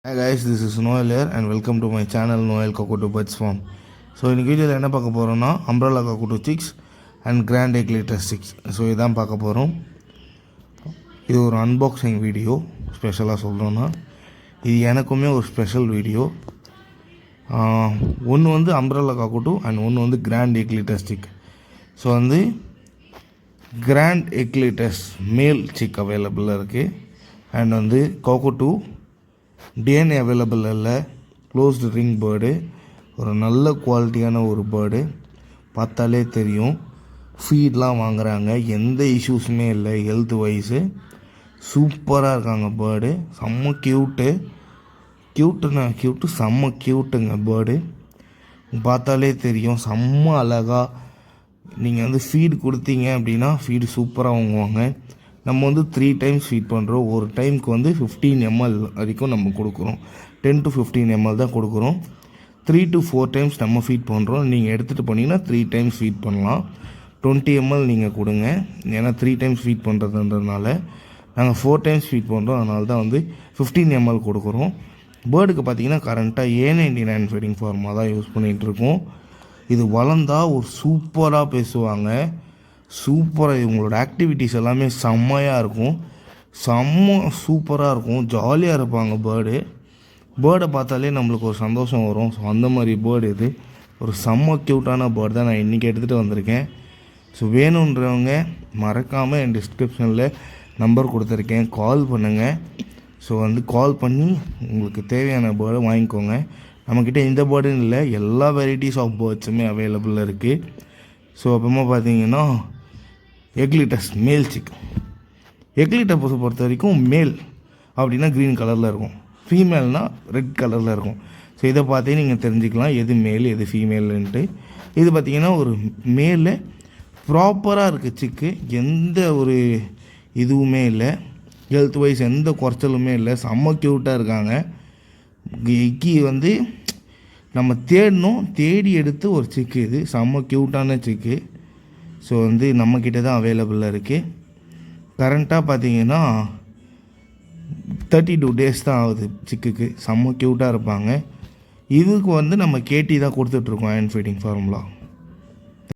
Hi guys, this is Noel here and welcome to my channel Noel Cocoto Birds Farm. So இன்றைக்கி வீடியோவில் என்ன பார்க்க போகிறோன்னா umbrella cockatoo six and grand egg later six. So இதான் பார்க்க போகிறோம். இது ஒரு அன்பாக்சிங் வீடியோ. ஸ்பெஷலாக சொல்கிறோன்னா இது எனக்குமே ஒரு ஸ்பெஷல் வீடியோ. ஒன்று வந்து அம்ப்ரெல்லா காக்கோட்டோ அண்ட் ஒன்று வந்து grand egg later chick. So வந்து கிராண்ட் எக் லேட்டர்ஸ் மேல் சிக் அவைலபிளாக இருக்குது அண்ட் வந்து காக்கோட்டோ டிஎன்ஏ அவைலபிள் இல்லை. க்ளோஸ்டு ரிங் பேர்டு, ஒரு நல்ல குவாலிட்டியான ஒரு பேர்டு, பார்த்தாலே தெரியும். ஃபீட்லாம் வாங்குகிறாங்க, எந்த இஷ்யூஸுமே இல்லை. ஹெல்த் வைஸு சூப்பராக இருக்காங்க பேர்டு. செம்ம க்யூட்டு செம்ம க்யூட்டுங்க பேர்டு. பார்த்தாலே தெரியும், செம்ம அழகாக. நீங்கள் வந்து ஃபீடு கொடுத்தீங்க அப்படின்னா ஃபீடு சூப்பராக வாங்குவாங்க. நம்ம வந்து 3 டைம்ஸ் ஃபீட் பண்ணுறோம். ஒரு டைமுக்கு வந்து 15 ml வரைக்கும் நம்ம கொடுக்குறோம். 10 to 15 ml தான் கொடுக்குறோம். 3 to 4 டைம்ஸ் நம்ம ஃபீட் பண்ணுறோம். நீங்கள் எடுத்துகிட்டு போனீங்கன்னா 3 டைம்ஸ் ஃபீட் பண்ணலாம். 20 ml நீங்கள் கொடுங்க. ஏன்னா 3 டைம்ஸ் ஃபீட் பண்ணுறதுன்றதுனால நாங்கள் 4 டைம்ஸ் ஃபீட் பண்ணுறோம். அதனால தான் வந்து 15 ml கொடுக்குறோம். பேர்டுக்கு பார்த்தீங்கன்னா கரண்ட்டாக A99 ஃபீடிங் ஃபார்மாக தான் யூஸ் பண்ணிகிட்ருக்கோம். இது வளர்ந்தால் ஒரு சூப்பராக பேசுவாங்க. சூப்பராக இவங்களோட ஆக்டிவிட்டீஸ் எல்லாமே செம்மையாக இருக்கும். சூப்பராக இருக்கும். ஜாலியாக இருப்பாங்க பேர்டை பார்த்தாலே நம்மளுக்கு ஒரு சந்தோஷம் வரும். ஸோ அந்த மாதிரி பேர்டு இது. ஒரு செம்ம க்யூட்டான பேர்டு தான் நான் இன்றைக்கி எடுத்துகிட்டு வந்திருக்கேன். ஸோ வேணுன்றவங்க மறக்காமல் என் டிஸ்கிரிப்ஷனில் நம்பர் கொடுத்துருக்கேன், கால் பண்ணுங்கள். ஸோ வந்து கால் பண்ணி உங்களுக்கு தேவையான பேர்டை வாங்கிக்கோங்க. நம்மக்கிட்ட இந்த பேர்டுன்னு இல்லை, எல்லா வெரைட்டிஸ் ஆஃப் பேர்ட்ஸுமே அவைலபிளாக இருக்குது. ஸோ அப்புறமா பார்த்தீங்கன்னா எக் லேட்டர்ஸ் மேல் சிக். எக் லேட்டர் பொறுத்த வரைக்கும் மேல் அப்படின்னா க்ரீன் கலரில் இருக்கும், ஃபீமேல்னால் ரெட் கலரில் இருக்கும். ஸோ இதை பார்த்தே நீங்கள் தெரிஞ்சுக்கலாம் எது மேல் எது ஃபீமேலுன்ட்டு. இது பார்த்திங்கன்னா ஒரு மேலு ப்ராப்பராக இருக்குது சிக்கு. எந்த ஒரு இதுவுமே இல்லை, ஹெல்த் வைஸ் எந்த குறைச்சலுமே இல்லை. செம்ம க்யூட்டாக இருக்காங்க. எக்கி வந்து நம்ம தேடி எடுத்து ஒரு சிக்கு. இது செம்ம க்யூட்டான சிக்கு. ஸோ வந்து நம்மக்கிட்ட தான் அவைலபிளாக இருக்குது. கரண்ட்டாக பார்த்தீங்கன்னா 32 days தான் ஆகுது சிக்குக்கு. செம்ம க்யூட்டாக இருப்பாங்க. இதுக்கு வந்து நம்ம கேட்டி தான் கொடுத்துட்ருக்கோம் அயன் ஃபீடிங் ஃபார்முலா.